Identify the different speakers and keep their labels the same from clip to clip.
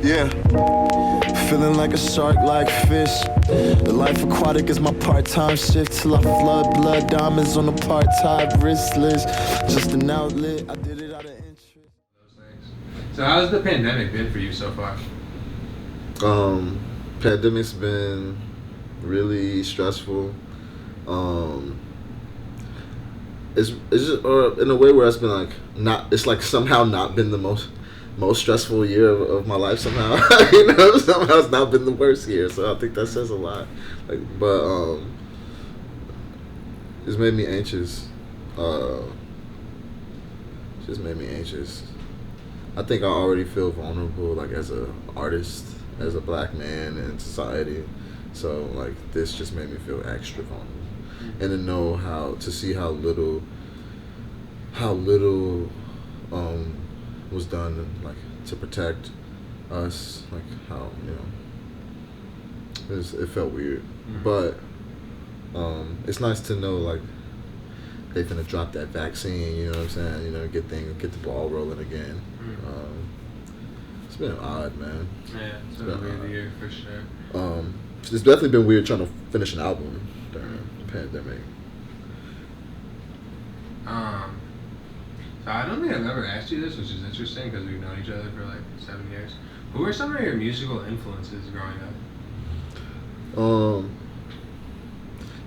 Speaker 1: Yeah. Feeling like a shark, like fish. The life aquatic is my part-time shift till I flood blood diamonds on the part-time wristless. Just an outlet, I did it out of interest.
Speaker 2: Those things. So how's the pandemic been for you so far?
Speaker 3: Pandemic's been really stressful. It's just, or in a way where it's been like not. It's like somehow not been the most stressful year of my life somehow. Somehow it's not been the worst year. So I think that says a lot. But it's made me anxious. Just made me anxious. I think I already feel vulnerable, like as a artist, as a black man in society. So like this just made me feel extra vulnerable, and to know to see how little was done like to protect us, like how it felt weird, but it's nice to know like they finna drop that vaccine. You know what I'm saying? Get the ball rolling again. It's been odd, man.
Speaker 2: Yeah, it's been a weird year for sure.
Speaker 3: It's definitely been weird trying to finish an album during the pandemic.
Speaker 2: So I don't think I've ever asked you this, which is interesting because we've known each other for like 7 years. Who are some of your musical influences growing up?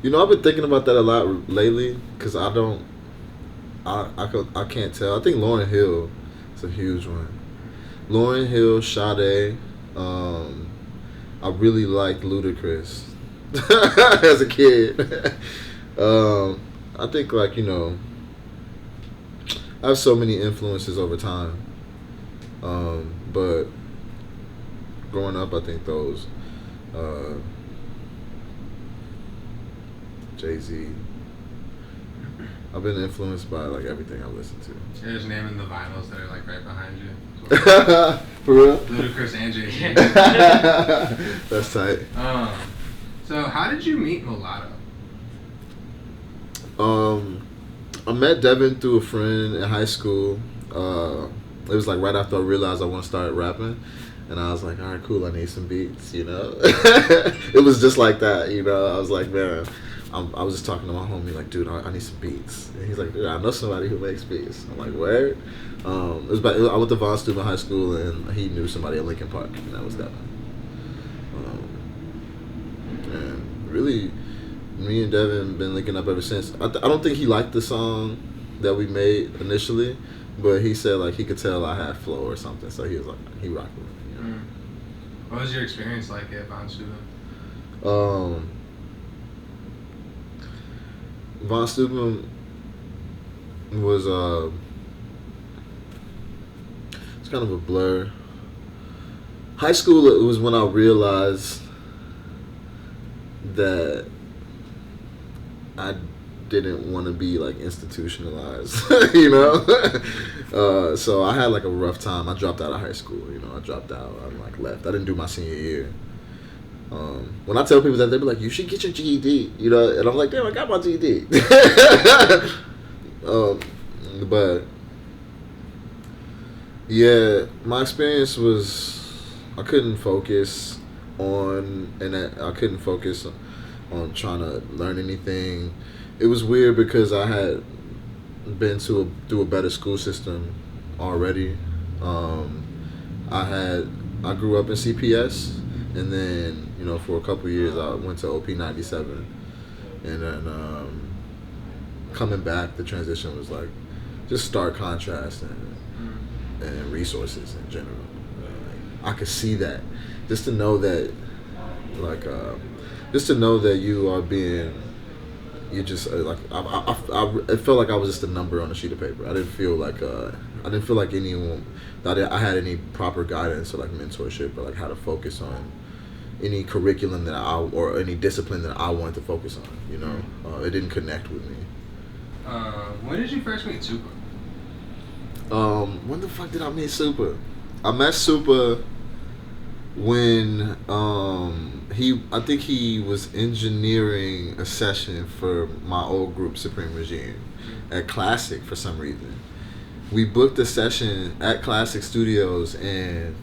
Speaker 3: I've been thinking about that a lot lately because I can't tell. I think Lauryn Hill is a huge one. Lauryn Hill, Sade. I really liked Ludacris as a kid. I think I have so many influences over time. But growing up, I think those Jay-Z. I've been influenced by like everything I listen to.
Speaker 2: You're just naming the vinyls that are like right behind you.
Speaker 3: For real?
Speaker 2: Ludacris and Jay-Z.
Speaker 3: That's tight.
Speaker 2: So how did you meet Mulatto?
Speaker 3: I met Devin through a friend in high school. It was like right after I realized I want to start rapping. And I was like, all right, cool, I need some beats, It was just like that, I was like, man, I was just talking to my homie, like, dude, I need some beats. And he's like, dude, I know somebody who makes beats. I'm like, where? I went to Von Steuben High School, and he knew somebody at Lincoln Park, and that was Devin. And really, me and Devin been linking up ever since. I don't think he liked the song that we made initially, but he said like he could tell I had flow or something, so he was like, he rocked with me.
Speaker 2: What was your experience like at Von Steuben?
Speaker 3: Von Steuben was it's kind of a blur. High school, it was when I realized that I didn't want to be like institutionalized, so I had like a rough time. I dropped out of high school, I dropped out. I like left. I didn't do my senior year. When I tell people that, they be like, you should get your GED, and I'm like, damn, I got my GED. But yeah, my experience was I couldn't focus on trying to learn anything. It was weird because I had been through a better school system already. I grew up in CPS, and then for a couple years I went to OP 97, and then coming back, the transition was like just stark contrast and resources in general. I could see that, just to know that you are being. You just like it felt like I was just a number on a sheet of paper. I didn't feel like anyone that I had any proper guidance or like mentorship or like how to focus on any curriculum or any discipline that I wanted to focus on. It didn't connect with me.
Speaker 2: When did you first meet Super?
Speaker 3: When the fuck did I meet Super? I met Super when I think he was engineering a session for my old group Supreme Regime at Classic for some reason. We booked a session at Classic Studios, and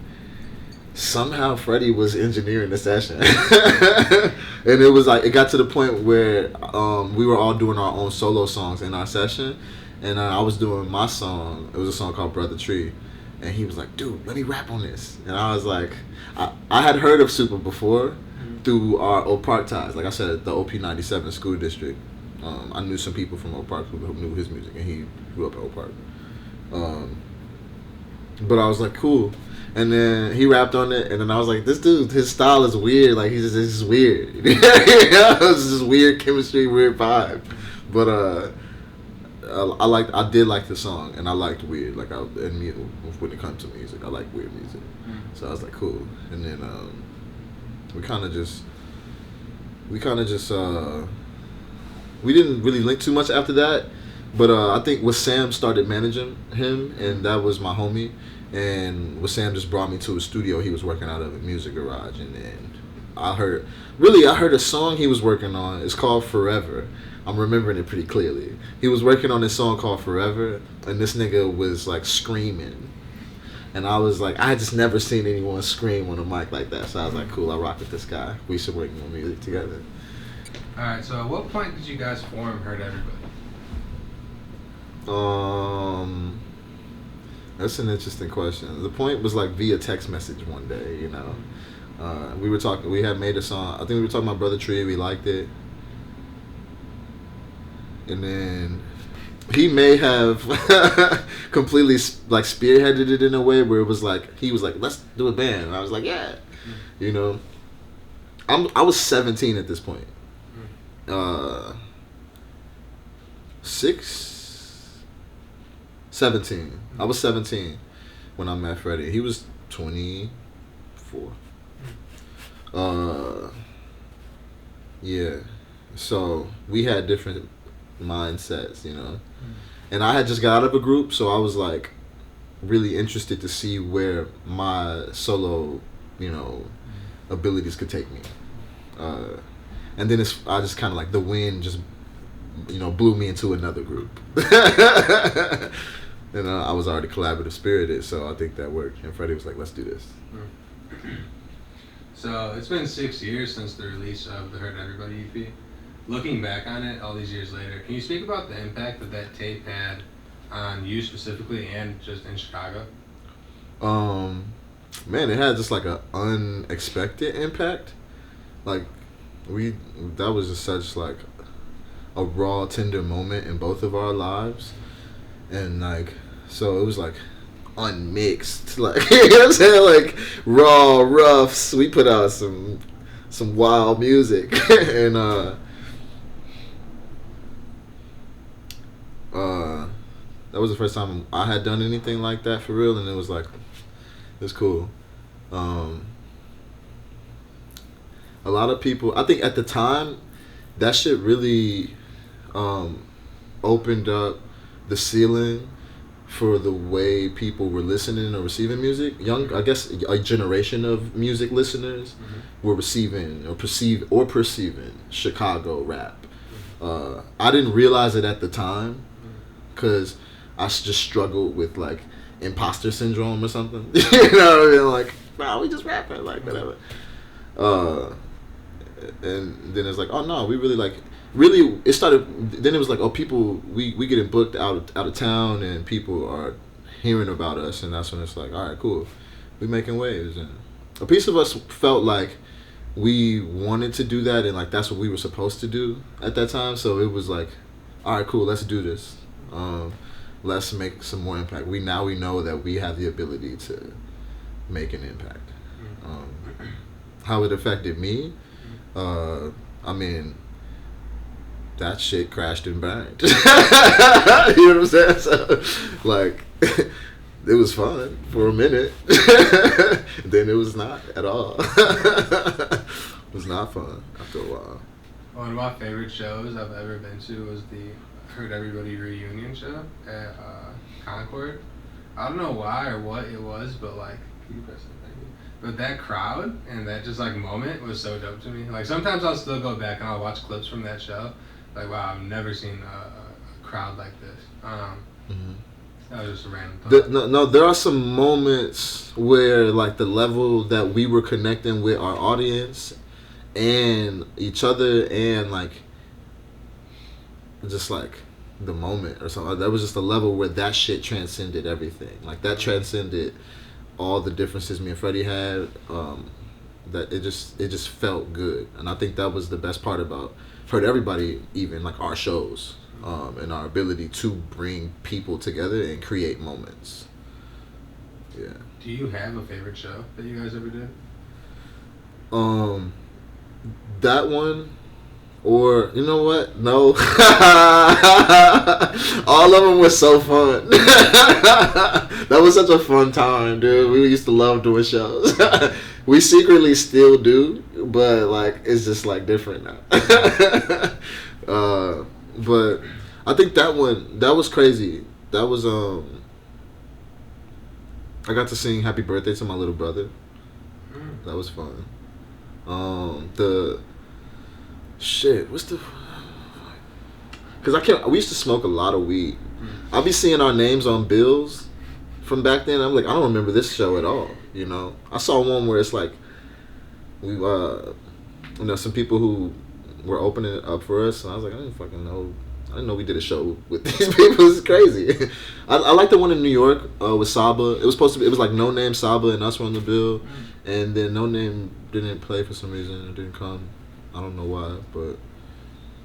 Speaker 3: somehow Freddie was engineering the session. And it was like, it got to the point where we were all doing our own solo songs in our session. And I was doing my song. It was a song called Brother Tree. And he was like, dude, let me rap on this. And I was like, I had heard of Super before through our Oak Park ties. Like I said, the OP 97 school district. I knew some people from Oak Park who knew his music, and he grew up in Oak Park. But I was like, cool. And then he rapped on it, and then I was like, this dude, his style is weird. Like, he's just weird. It was just weird chemistry, weird vibe. But I did like the song, and I liked weird. Like, when it comes to music, I like weird music. So I was like, cool. And then we kind of just we didn't really link too much after that. But I think Sam started managing him, and that was my homie. And Sam just brought me to a studio he was working out of a music garage, and then I heard a song he was working on. It's called Forever. I'm remembering it pretty clearly. He was working on this song called Forever, and this nigga was like screaming. And I was like, I had just never seen anyone scream on a mic like that. So I was like, cool, I rock with this guy. We should work on music together.
Speaker 2: Alright, so at what point did you guys form Hurt Everybody?
Speaker 3: That's an interesting question. The point was like via text message one day, you know. We were talking, we had made a song. I think we were talking about Brother Tree, we liked it. And then he may have completely like spearheaded it in a way where it was like, he was like, let's do a band. And I was like, yeah. You know, I was 17 at this point. 17. I was 17 when I met Freddie. He was 24. Yeah. So we had different mindsets, you know. And I had just got out of a group, so I was like really interested to see where my solo, you know, abilities could take me. And then I just kind of like the wind just, you know, blew me into another group. And I was already collaborative spirited, so I think that worked. And Freddie was like, let's do this.
Speaker 2: So it's been 6 years since the release of the Hurt Everybody EP. Looking back on it all these years later, can you speak about the impact that tape had on you specifically and just in Chicago?
Speaker 3: Man, it had just like an unexpected impact. Like that was just such like a raw, tender moment in both of our lives. And like, so it was like unmixed, like, you know what I'm saying, like raw, rough. We put out some wild music. And that was the first time I had done anything like that for real, and it was like, it was cool. A lot of people, I think at the time, that shit really opened up the ceiling for the way people were listening or receiving music. I guess a generation of music listeners were receiving or perceiving Chicago rap. I didn't realize it at the time because I just struggled with like imposter syndrome or something. You know what I mean? Like, wow, we just rapping, like whatever. And then it's like, oh no, we really it started. Then it was like, oh, people, we getting booked out of town, and people are hearing about us, and that's when it's like, all right, cool, we making waves. And a piece of us felt like we wanted to do that, and like that's what we were supposed to do at that time. So it was like, all right, cool, let's do this. Let's make some more impact. We know that we have the ability to make an impact. How it affected me, I mean, that shit crashed and burned. You know what I'm saying? So, like, it was fun for a minute. Then it was not at all. It was not fun after a while.
Speaker 2: One of my favorite shows I've ever been to was the Hurt Everybody reunion show at Concord. I don't know why or what it was, but like, can you press it? But that crowd and that just like moment was so dope to me. Like sometimes I'll still go back and I'll watch clips from that show. Like, wow, I've never seen a crowd like this. That was just a random thought.
Speaker 3: No, there are some moments where like the level that we were connecting with our audience and each other and like just like the moment or something. That was just a level where that shit transcended everything. Like that transcended all the differences me and Freddie had. That it just felt good, and I think that was the best part about for everybody, even like our shows, and our ability to bring people together and create moments. Yeah.
Speaker 2: Do you have a favorite show that you guys ever did?
Speaker 3: That one, or you know what? No. All of them were so fun. That was such a fun time, dude. We used to love doing shows. We secretly still do, but like it's just like different now. But I think that was crazy. That was I got to sing "Happy Birthday" to my little brother. That was fun. The shit. What's the? Because we used to smoke a lot of weed. I'll be seeing our names on bills from back then. I'm like, I don't remember this show at all. You know, I saw one where it's like we, some people who were opening it up for us, and I was like, I didn't fucking know. I didn't know we did a show with these people. It's crazy. I like the one in New York with Saba. It was supposed to be. It was like No Name, Saba, and us were on the bill, and then No Name didn't play for some reason. It didn't come. I don't know why, but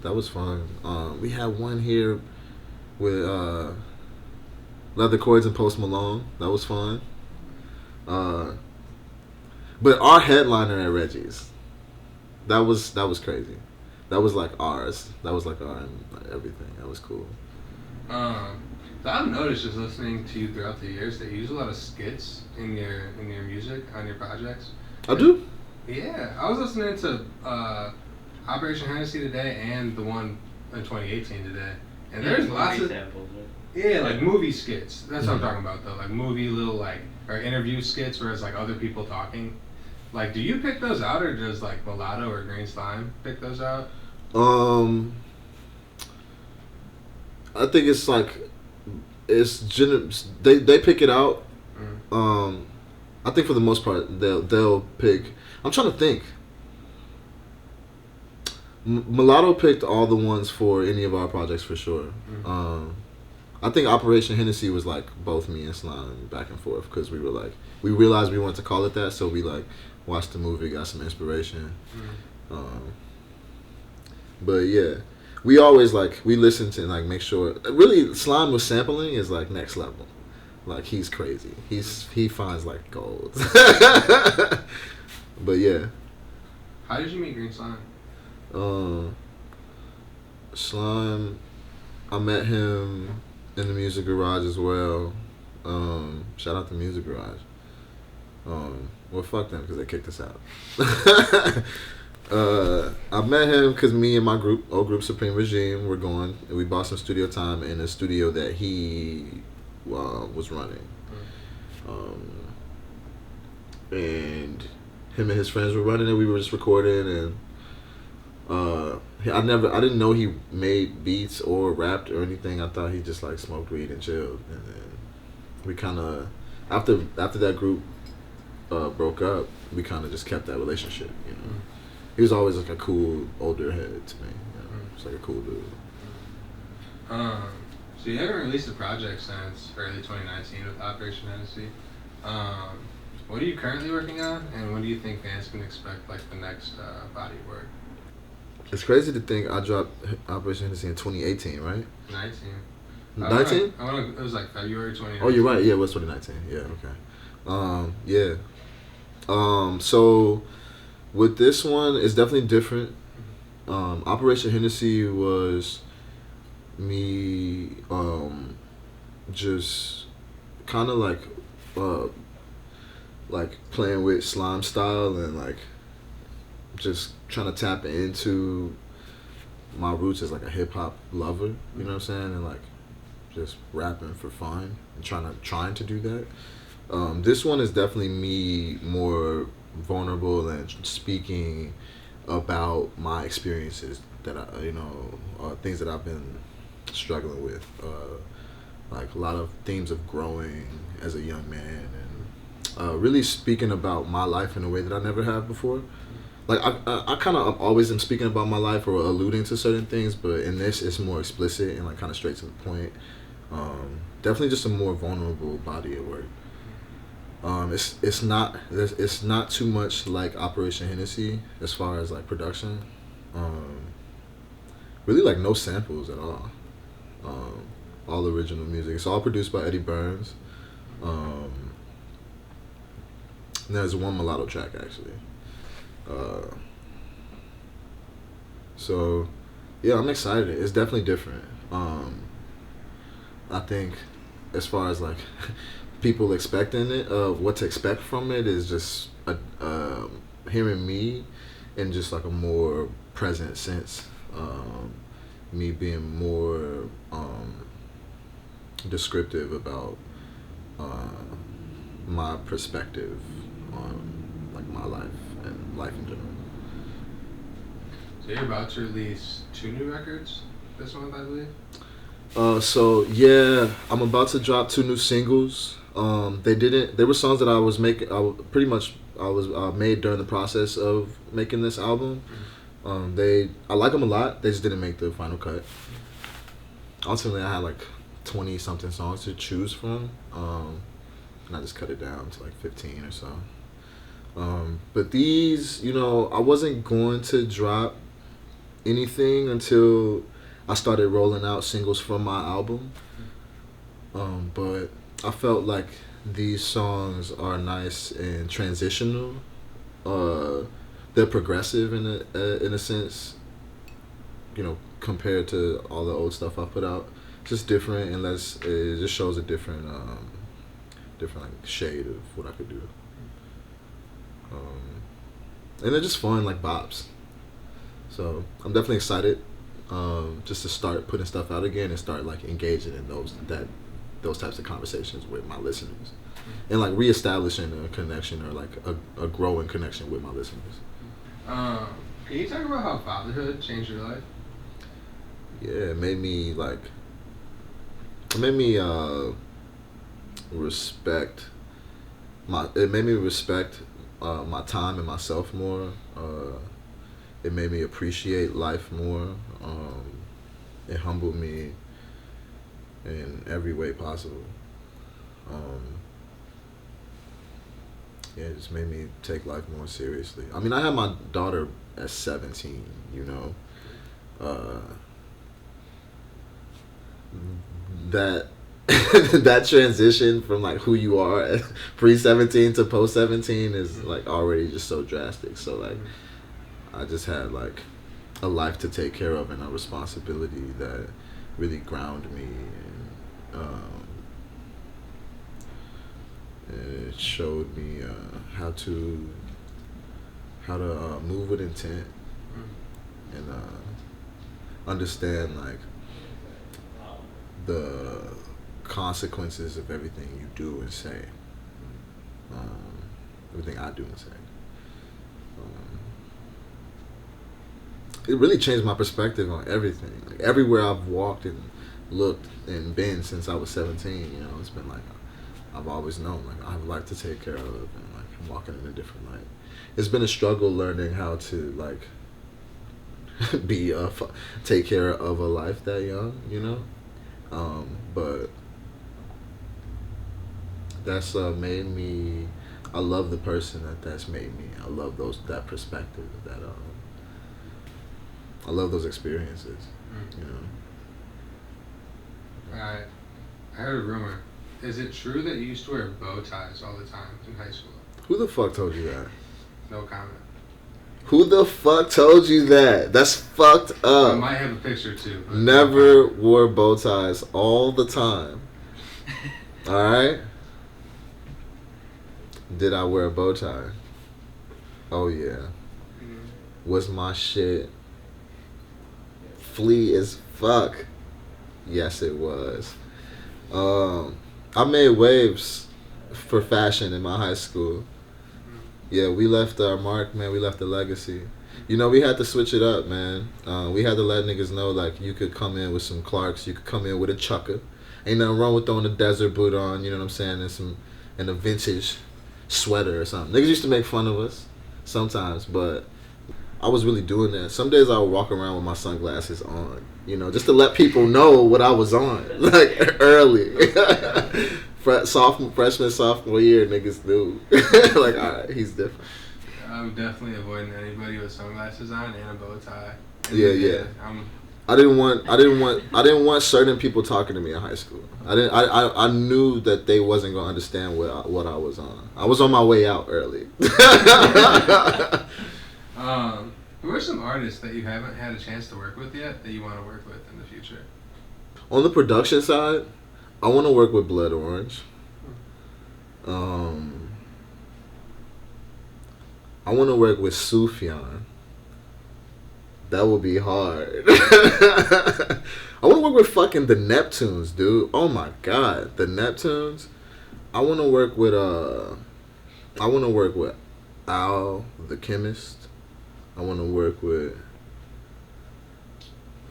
Speaker 3: that was fun. We had one here with Leather Chords and Post Malone. That was fun. But our headliner at Reggie's, that was crazy. That was like ours. That was like our everything. That was cool.
Speaker 2: So I've noticed just listening to you throughout the years that you use a lot of skits in your music on your projects.
Speaker 3: I do?
Speaker 2: Yeah, I was listening to Operation Hennessy today and the one in 2018 today, and there's lots of
Speaker 4: samples.
Speaker 2: Yeah, like movie skits. That's what I'm talking about though. Like movie little like or interview skits where it's like other people talking. Like, do you pick those out or does like Mulatto or Green Slime pick those out?
Speaker 3: I think it's like they pick it out. I think for the most part they'll pick. I'm trying to think. Mulatto picked all the ones for any of our projects for sure. I think Operation Hennessy was like both me and Slime back and forth because we realized we wanted to call it that, so we like watched the movie, got some inspiration. But yeah, we always we listen to like make sure. Really, Slime with sampling is like next level. Like he's crazy. He finds like gold. But yeah.
Speaker 2: How did you meet Green Slime?
Speaker 3: Slime, I met him in the Music Garage as well. Shout out to Music Garage. Well, fuck them because they kicked us out. I met him because me and my old group Supreme Regime were going, and we bought some studio time in a studio that he was running. And him and his friends were running it. We were just recording, and I didn't know he made beats or rapped or anything. I thought he just like smoked weed and chilled. And then we kind of after that group broke up, we kind of just kept that relationship. You know, he was always like a cool older head to me. You know? It's like a cool dude.
Speaker 2: So you haven't released a project since early 2019 with Operation Hennessy. What are you currently working on, and when do you think fans can expect like the next body of work?
Speaker 3: It's crazy to think I dropped Operation Hennessy in 2018, right?
Speaker 2: 19.
Speaker 3: 19?
Speaker 2: It was like February 2019.
Speaker 3: Oh, you're right. Yeah, it was 2019. Yeah, okay. Yeah. So with this one, it's definitely different. Operation Hennessy was me just kind of like playing with Slime style and like just trying to tap into my roots as like a hip hop lover, you know what I'm saying, and like just rapping for fun and trying to do that. This one is definitely me more vulnerable and speaking about my experiences that I, things that I've been struggling with, like a lot of themes of growing as a young man, and really speaking about my life in a way that I never have before. Like I kind of always am speaking about my life or alluding to certain things, but in this it's more explicit and like kind of straight to the point. Definitely just a more vulnerable body of work. It's not too much like Operation Hennessy as far as like production. Really like no samples at all. All original music. It's all produced by Eddie Burns. And there's one mulatto track actually. So yeah, I'm excited. It's definitely different. I think as far as like people expecting it, what to expect from it is just hearing me in just like a more present sense. Me being more descriptive about my perspective on like my life and life in general.
Speaker 2: So you're about to release 2 new records this month, I believe?
Speaker 3: So yeah, I'm about to drop 2 new singles. They were songs that I was making, I was made during the process of making this album. I like them a lot, they just didn't make the final cut. Ultimately I had like 20 something songs to choose from, and I just cut it down to like 15 or so. But these, I wasn't going to drop anything until I started rolling out singles from my album. But I felt like these songs are nice and transitional. They're progressive in a sense, compared to all the old stuff I put out. Just different, and it just shows a different like shade of what I could do. And they're just fun, like bops. So I'm definitely excited, just to start putting stuff out again and start like engaging in those types of conversations with my listeners, and like reestablishing a connection or like a growing connection with my listeners.
Speaker 2: Can you talk about how fatherhood changed your life?
Speaker 3: Yeah, it made me respect my time and myself more. It made me appreciate life more. It humbled me in every way possible. It just made me take life more seriously. I mean, I had my daughter at 17, that that transition from like who you are at pre-17 to post-17 is like already just so drastic. So like I just had like a life to take care of and a responsibility that really ground me, and it showed me how to move with intent and understand like the consequences of everything you do and say, everything I do and say. It really changed my perspective on everything. Like everywhere I've walked and looked and been since I was 17, it's been like I've always known like I have a life to take care of, and like I'm walking in a different light. It's been a struggle learning how to like take care of a life that young, but that's made me. I love the person that's made me. I love that perspective. I love those experiences.
Speaker 2: I heard a rumor. Is it true that you used to wear bow ties all the time in high school?
Speaker 3: Who the fuck told you that?
Speaker 2: No comment.
Speaker 3: Who the fuck told you that? That's fucked up.
Speaker 2: I might have a picture too.
Speaker 3: Never wore bow ties all the time. Alright? Did I wear a bow tie? Oh yeah. Was my shit flea as fuck? Yes, it was. I made waves for fashion in my high school. Yeah, we left our mark, man. We left a legacy. We had to switch it up, man. We had to let niggas know, like, you could come in with some Clarks. You could come in with a chucker. Ain't nothing wrong with throwing a desert boot on, you know what I'm saying, and a vintage sweater or something. Niggas used to make fun of us sometimes, but I was really doing that. Some days I would walk around with my sunglasses on, you know, just to let people know what I was on, like early. Freshman, sophomore year, niggas knew. Like, all right, he's different.
Speaker 2: I'm definitely avoiding anybody with sunglasses on and a bow tie.
Speaker 3: Yeah. I didn't want certain people talking to me in high school. I knew that they wasn't gonna understand what I was on. I was on my way out early.
Speaker 2: Who are some artists that you haven't had a chance to work with yet that you want to work with in the future?
Speaker 3: On the production side, I want to work with Blood Orange. I want to work with Sufjan. That would be hard. I want to work with fucking the Neptunes, dude. Oh my god, the Neptunes. I want to work with Al the Chemist. I want to work with.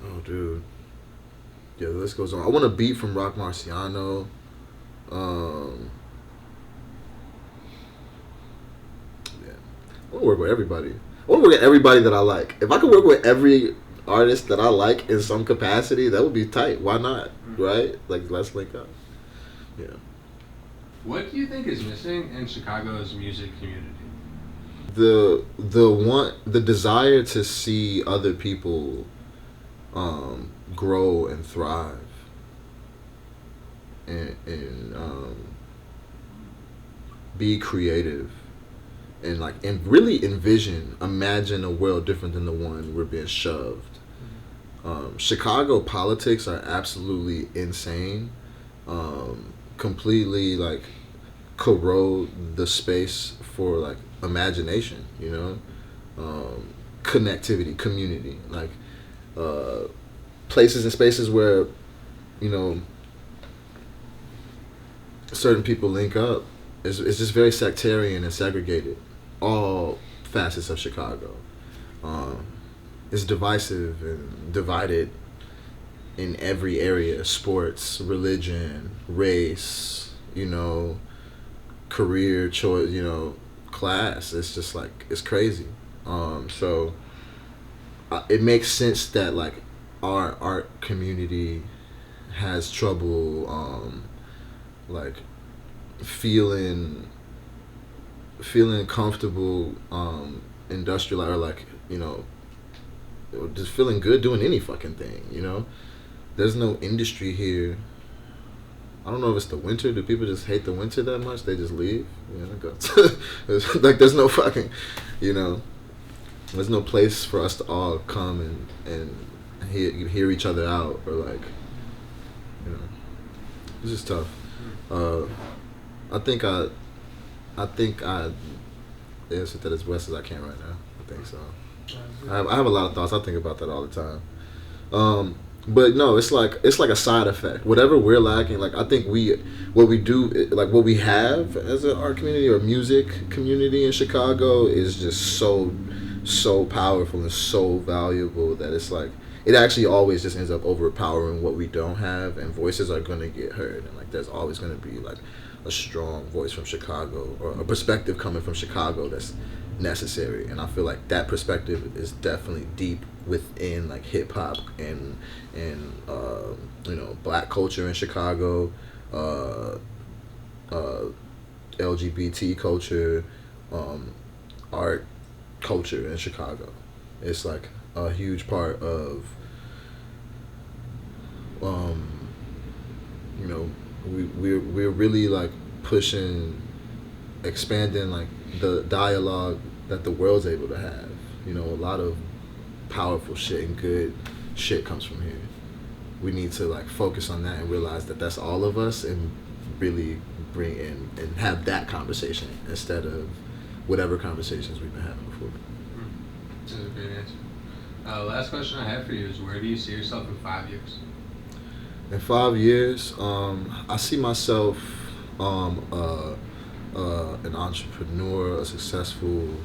Speaker 3: Oh, dude. Yeah, the list goes on. I want a beat from Rock Marciano. Yeah. I want to work with everybody. I want to work with everybody that I like. If I could work with every artist that I like in some capacity, that would be tight. Why not? Right? Like, let's link up. Yeah.
Speaker 2: What do you think is missing in Chicago's music community?
Speaker 3: The desire to see other people grow and thrive and be creative and really imagine a world different than the one we're being shoved. Chicago politics are absolutely insane. Completely corrode the space for imagination, you know, connectivity, community, places and spaces where, you know, certain people link up. It's just very sectarian and segregated. All facets of Chicago. It's divisive and divided in every area: sports, religion, race, you know, career choice, you know, class. It's just it's crazy. So it makes sense that our art community has trouble feeling comfortable industrial or you know, just feeling good doing any fucking thing, you know. There's no industry here. I don't know if it's the winter. Do people just hate the winter that much? They just leave? You know, there's no fucking, you know, there's no place for us to all come and hear each other out or you know, it's just tough. I think I answered that as best as I can right now. I think so. I have a lot of thoughts. I think about that all the time. But no, it's like a side effect. Whatever we're lacking, I think what we have as an art community or music community in Chicago is just so powerful and so valuable that it's it actually always just ends up overpowering what we don't have, and voices are gonna get heard, and there's always gonna be a strong voice from Chicago or a perspective coming from Chicago that's necessary. And I feel that perspective is definitely deep within hip hop and you know, black culture in Chicago, LGBT culture, art culture in Chicago. It's a huge part of you know, we're really pushing, expanding the dialogue that the world's able to have. You know, a lot of powerful shit and good shit comes from here. We need to focus on that and realize that that's all of us, and really bring in and have that conversation instead of whatever conversations we've been having before.
Speaker 2: That's a great answer. Last question I have for you is, where do you see yourself in 5 years?
Speaker 3: In 5 years, I see myself an entrepreneur, a successful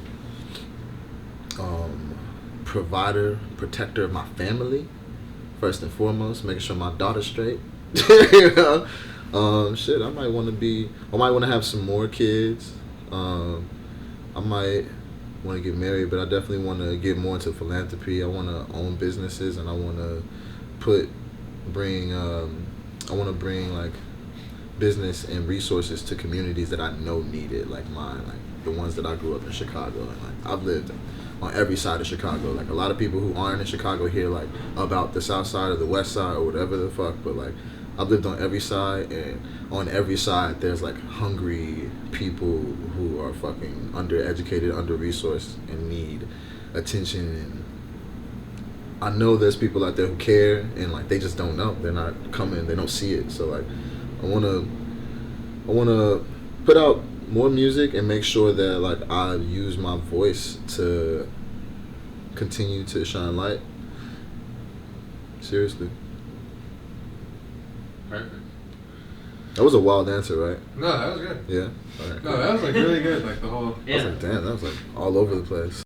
Speaker 3: provider, protector of my family, first and foremost, making sure my daughter's straight, You know? Shit, I might want to have some more kids. I might want to get married, but I definitely want to get more into philanthropy. I want to own businesses, and I want to bring like business and resources to communities that I know need it, like mine, like the ones that I grew up in Chicago, and like I've lived on every side of Chicago. Like a lot of people who aren't in Chicago hear like about the South Side or the West Side or whatever the fuck, but like I've lived on every side, and on every side there's like hungry people who are fucking undereducated, under-resourced, and need attention. And I know there's people out there who care, and like they just don't know. They're not coming. They don't see it. So like, I wanna put out more music and make sure that like I use my voice to continue to shine light. Seriously.
Speaker 2: Perfect.
Speaker 3: That was a wild answer, right?
Speaker 2: No, that was good.
Speaker 3: Yeah. All right.
Speaker 2: No, that was like really good. Like the whole.
Speaker 3: I was like, damn, that was like all over the place.